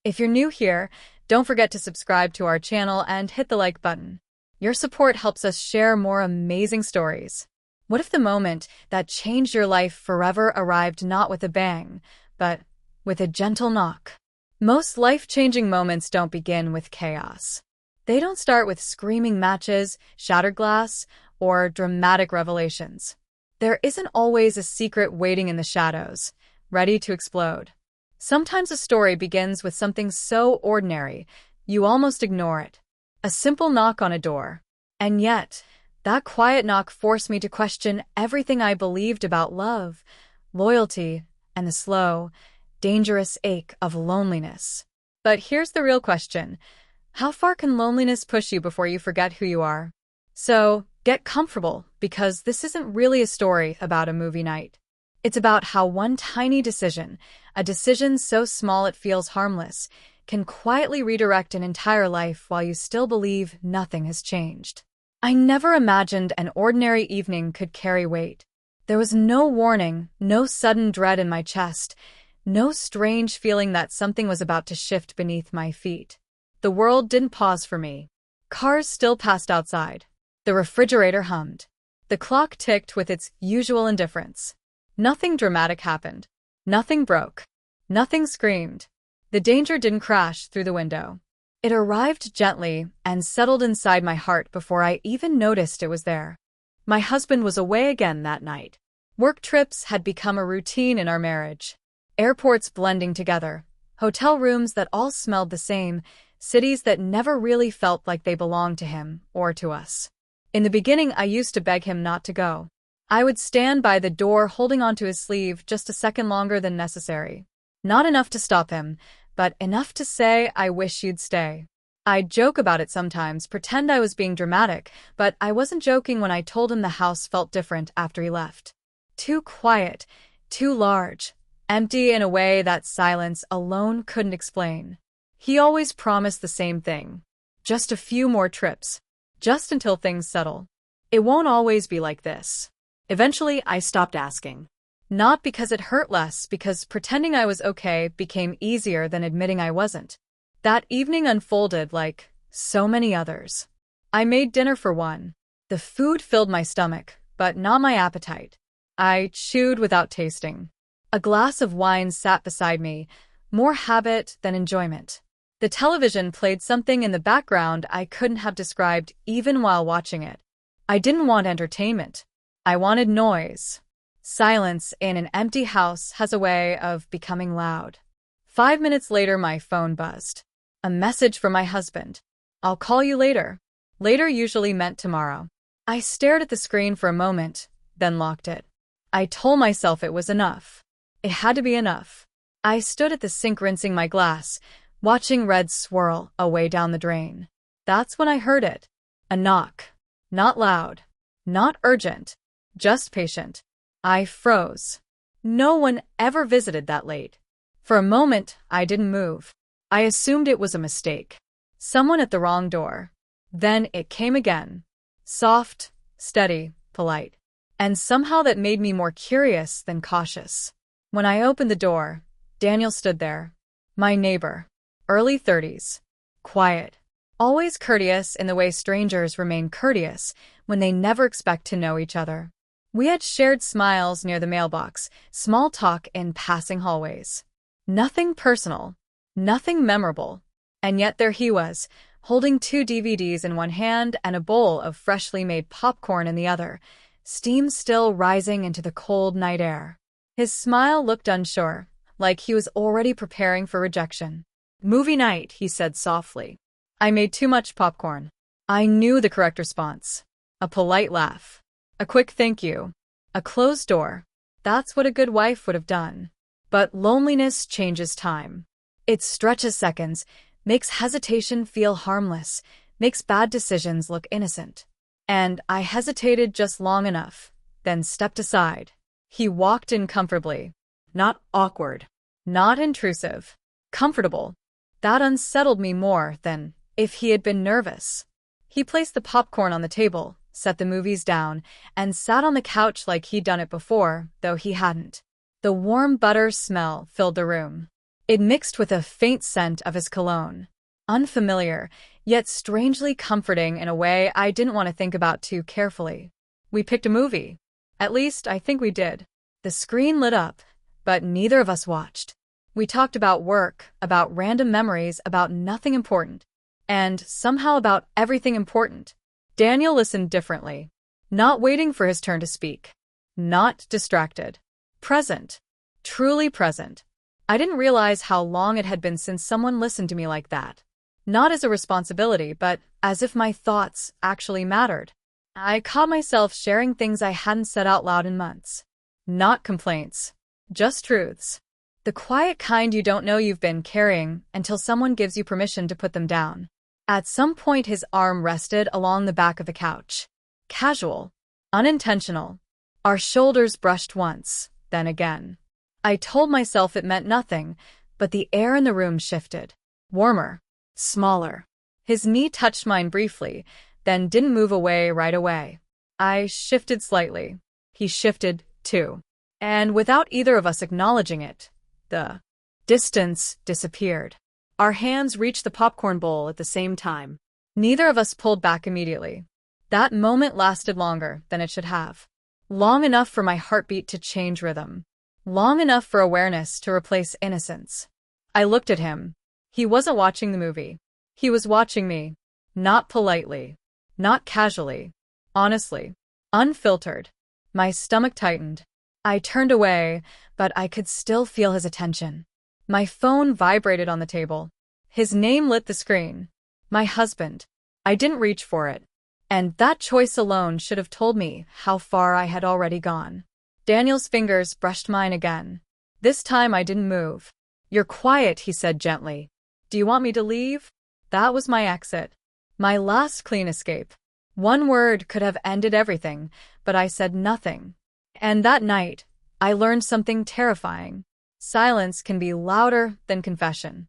If you're new here, don't forget to subscribe to our channel and hit the like button. Your support helps us share more amazing stories. What if the moment that changed your life forever arrived not with a bang, but with a gentle knock? Most life-changing moments don't begin with chaos. They don't start with screaming matches, shattered glass, or dramatic revelations. There isn't always a secret waiting in the shadows, ready to explode. Sometimes a story begins with something so ordinary, you almost ignore it. A simple knock on a door. And yet, that quiet knock forced me to question everything I believed about love, loyalty, and the slow, dangerous ache of loneliness. But here's the real question. How far can loneliness push you before you forget who you are? So, get comfortable, because this isn't really a story about a movie night. It's about how one tiny decision, a decision so small it feels harmless, can quietly redirect an entire life while you still believe nothing has changed. I never imagined an ordinary evening could carry weight. There was no warning, no sudden dread in my chest, no strange feeling that something was about to shift beneath my feet. The world didn't pause for me. Cars still passed outside. The refrigerator hummed. The clock ticked with its usual indifference. Nothing dramatic happened. Nothing broke. Nothing screamed. The danger didn't crash through the window. It arrived gently and settled inside my heart before I even noticed it was there. My husband was away again that night. Work trips had become a routine in our marriage. Airports blending together. Hotel rooms that all smelled the same. Cities that never really felt like they belonged to him or to us. In the beginning, I used to beg him not to go. I would stand by the door holding onto his sleeve just a second longer than necessary. Not enough to stop him, but enough to say, "I wish you'd stay." I'd joke about it sometimes, pretend I was being dramatic, but I wasn't joking when I told him the house felt different after he left. Too quiet, too large, empty in a way that silence alone couldn't explain. He always promised the same thing. Just a few more trips. Just until things settle. It won't always be like this. Eventually, I stopped asking. Not because it hurt less, because pretending I was okay became easier than admitting I wasn't. That evening unfolded like so many others. I made dinner for one. The food filled my stomach, but not my appetite. I chewed without tasting. A glass of wine sat beside me, more habit than enjoyment. The television played something in the background I couldn't have described even while watching it. I didn't want entertainment. I wanted noise. Silence in an empty house has a way of becoming loud. 5 minutes later, my phone buzzed. A message from my husband. "I'll call you later." Later usually meant tomorrow. I stared at the screen for a moment, then locked it. I told myself it was enough. It had to be enough. I stood at the sink rinsing my glass, watching red swirl away down the drain. That's when I heard it. A knock. Not loud. Not urgent. Just patient. I froze. No one ever visited that late. For a moment, I didn't move. I assumed it was a mistake. Someone at the wrong door. Then it came again. Soft, steady, polite. And somehow that made me more curious than cautious. When I opened the door, Daniel stood there. My neighbor. Early 30s. Quiet. Always courteous in the way strangers remain courteous when they never expect to know each other. We had shared smiles near the mailbox, small talk in passing hallways. Nothing personal. Nothing memorable. And yet there he was, holding 2 DVDs in one hand and a bowl of freshly made popcorn in the other, steam still rising into the cold night air. His smile looked unsure, like he was already preparing for rejection. "Movie night," he said softly. I made too much popcorn. I knew the correct response. A polite laugh. A quick thank you. A closed door. That's what a good wife would have done. But loneliness changes time. It stretches seconds, makes hesitation feel harmless, makes bad decisions look innocent. And I hesitated just long enough, then stepped aside. He walked in comfortably. Not awkward. Not intrusive. Comfortable. That unsettled me more than if he had been nervous. He placed the popcorn on the table, set the movies down, and sat on the couch like he'd done it before, though he hadn't. The warm butter smell filled the room. It mixed with a faint scent of his cologne. Unfamiliar, yet strangely comforting in a way I didn't want to think about too carefully. We picked a movie. At least, I think we did. The screen lit up, but neither of us watched. We talked about work, about random memories, about nothing important. And somehow about everything important. Daniel listened differently. Not waiting for his turn to speak. Not distracted. Present. Truly present. I didn't realize how long it had been since someone listened to me like that. Not as a responsibility, but as if my thoughts actually mattered. I caught myself sharing things I hadn't said out loud in months. Not complaints. Just truths. The quiet kind you don't know you've been carrying until someone gives you permission to put them down. At some point his arm rested along the back of the couch. Casual. Unintentional. Our shoulders brushed once, then again. I told myself it meant nothing, but the air in the room shifted. Warmer. Smaller. His knee touched mine briefly, then didn't move away right away. I shifted slightly. He shifted, too. And without either of us acknowledging it, the distance disappeared. Our hands reached the popcorn bowl at the same time. Neither of us pulled back immediately. That moment lasted longer than it should have. Long enough for my heartbeat to change rhythm. Long enough for awareness to replace innocence. I looked at him. He wasn't watching the movie. He was watching me. Not politely. Not casually. Honestly. Unfiltered. My stomach tightened. I turned away, but I could still feel his attention. My phone vibrated on the table. His name lit the screen. My husband. I didn't reach for it. And that choice alone should have told me how far I had already gone. Daniel's fingers brushed mine again. This time I didn't move. "You're quiet," he said gently. "Do you want me to leave?" That was my exit. My last clean escape. One word could have ended everything, but I said nothing. And that night, I learned something terrifying. Silence can be louder than confession.